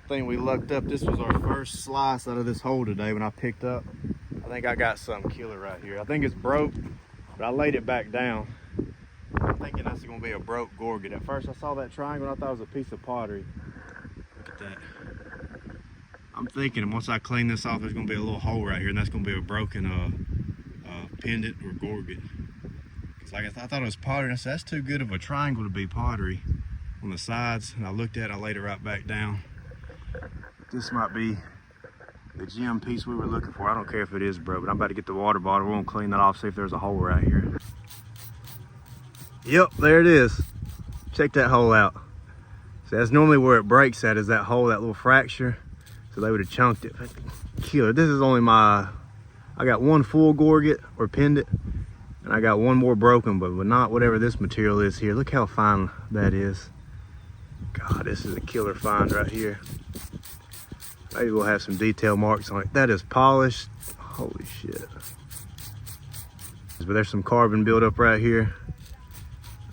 think we lucked up. This was our first slice out of this hole today when I picked up. I think I got something killer right here. I think it's broke, but I laid it back down. I'm thinking that's gonna be a broke Gorget. At first I saw that triangle and I thought it was a piece of pottery. Look at that. I'm thinking once I clean this off, there's gonna be a little hole right here, and that's gonna be a broken pendant or Gorget. Like I thought it was pottery, and I said that's too good of a triangle to be pottery on the sides. And I looked at it, I laid it right back down. This might be the gem piece we were looking for. I don't care if it is broke, but I'm about to get the water bottle. We're gonna clean that off, see if there's a hole right here. Yep, there it is. Check that hole out. So that's normally where it breaks at, is that hole, that little fracture. So they would have chunked it. Killer. This is only I got one full Gorget or pendant, and I got one more broken, but not whatever this material is here. Look how fine that is. God, this is a killer find right here. Maybe we'll have some detail marks on it. That is polished. Holy shit. But there's some carbon buildup right here.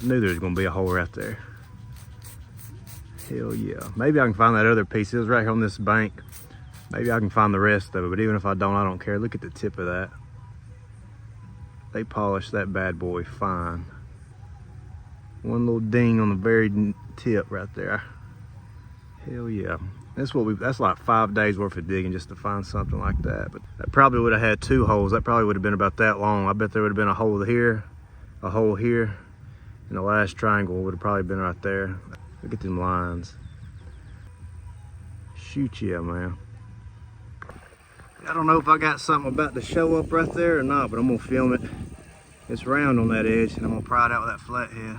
I knew there was gonna be a hole right there. Hell yeah. Maybe I can find that other piece. It was right here on this bank. Maybe I can find the rest of it, but even if I don't care. Look at the tip of that. They polished that bad boy fine. One little ding on the very tip right there. Hell yeah. That's like 5 days worth of digging just to find something like that. But that probably would have had 2 holes. That probably would have been about that long. I bet there would have been a hole here, and the last triangle would have probably been right there. Look at them lines. Shoot yeah, man. I don't know if I got something about to show up right there or not, but I'm gonna film it. It's round on that edge, and I'm gonna pry it out with that flathead.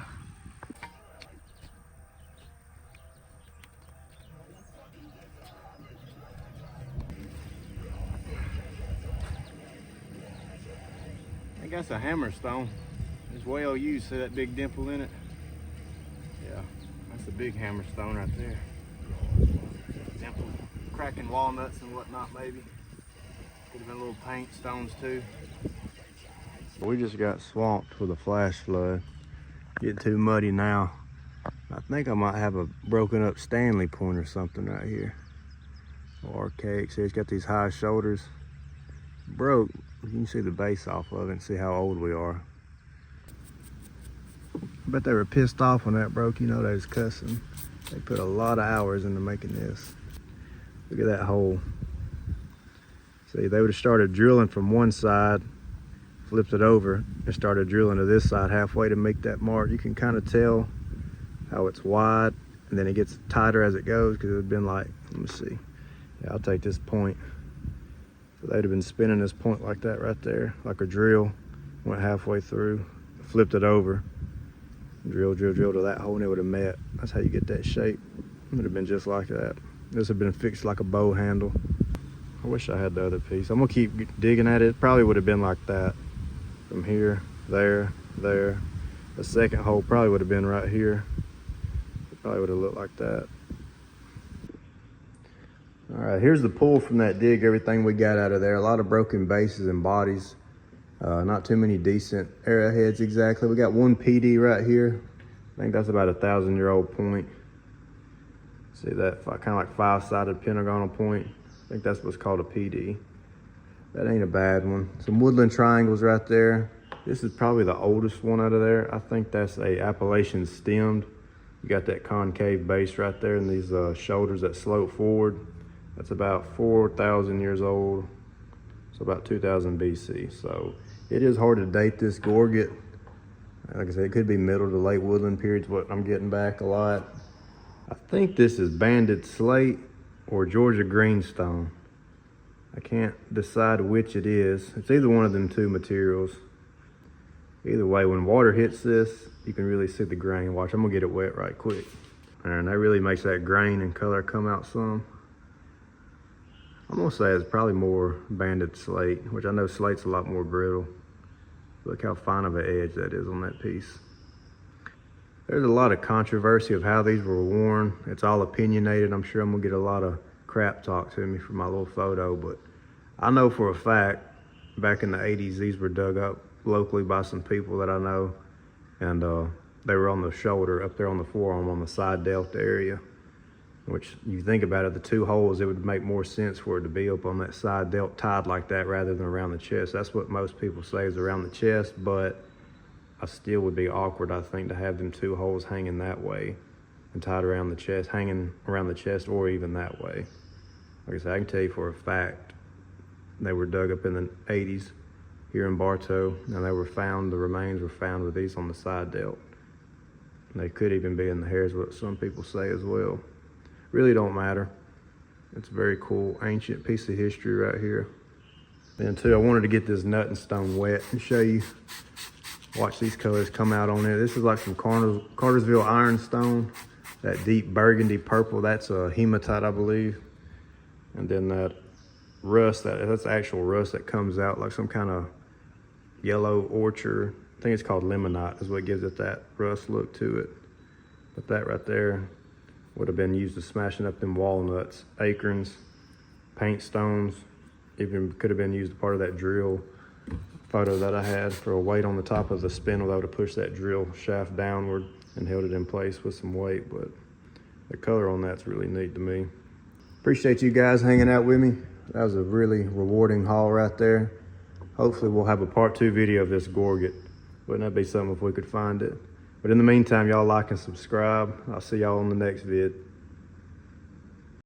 I think that's a hammerstone. It's well used. See that big dimple in it? Yeah, that's a big hammerstone right there. Dimple, cracking walnuts and whatnot, maybe. Could have been little paint stones too. We just got swamped with a flash flood. Getting too muddy now. I think I might have a broken up Stanley point or something right here. Or archaic. See, it's got these high shoulders. Broke. You can see the base off of it and see how old we are. I bet they were pissed off when that broke. You know they was cussing. They put a lot of hours into making this. Look at that hole. See, they would have started drilling from one side, flipped it over, and started drilling to this side halfway to make that mark. You can kind of tell how it's wide, and then it gets tighter as it goes, because it would have been like, let me see. Yeah, I'll take this point. So they'd have been spinning this point like that right there, like a drill. Went halfway through, flipped it over, drill to that hole, and it would have met. That's how you get that shape. It would have been just like that. This would have been fixed like a bow handle. I wish I had the other piece. I'm gonna keep digging at it. It probably would have been like that. From here, there. The second hole probably would have been right here. It probably would have looked like that. All right, here's the pull from that dig, everything we got out of there. A lot of broken bases and bodies. Not too many decent arrowheads exactly. We got one PD right here. I think that's about a 1,000-year-old point. See that, kind of like 5-sided pentagonal point. I think that's what's called a PD. That ain't a bad one. Some woodland triangles right there. This is probably the oldest one out of there. I think that's a Appalachian stemmed. You got that concave base right there and these shoulders that slope forward. That's about 4,000 years old. So about 2000 BC. So it is hard to date this Gorget. Like I said, it could be middle to late woodland periods, what I'm getting back a lot. I think this is banded slate or Georgia greenstone. I can't decide which it is. It's either one of them 2 materials. Either way, when water hits this, you can really see the grain. Watch, I'm gonna get it wet right quick. And that really makes that grain and color come out some. I'm gonna say it's probably more banded slate, which I know slate's a lot more brittle. Look how fine of an edge that is on that piece. There's a lot of controversy of how these were worn. It's all opinionated. I'm sure I'm gonna get a lot of crap talk to me for my little photo, but I know for a fact back in the 80s these were dug up locally by some people that I know, and they were on the shoulder up there on the forearm on the side delta area. which you think about it, the 2 holes, it would make more sense for it to be up on that side delt tied like that rather than around the chest. That's what most people say is around the chest, but I still would be awkward, I think, to have them 2 holes hanging that way and tied around the chest, hanging around the chest, or even that way. Like I said, I can tell you for a fact, they were dug up in the 80s here in Bartow, and they were found, the remains were found with these on the side delt. And they could even be in the hairs, what some people say as well. Really don't matter. It's a very cool, ancient piece of history right here. Then too, I wanted to get this nut and stone wet and show you. Watch these colors come out on it. This is like some Cartersville ironstone. That deep burgundy purple, that's a hematite, I believe. And then that rust, that's actual rust that comes out like some kind of yellow orchard. I think it's called limonite is what gives it that rust look to it. But that right there would have been used to smashing up them walnuts, acorns, paint stones, even could have been used as part of that drill photo that I had for a weight on the top of the spindle that would have pushed that drill shaft downward and held it in place with some weight. But the color on that's really neat to me. Appreciate you guys hanging out with me. That was a really rewarding haul right there. Hopefully we'll have a part 2 video of this Gorget. Wouldn't that be something if we could find it? But in the meantime, y'all like and subscribe. I'll see y'all on the next vid.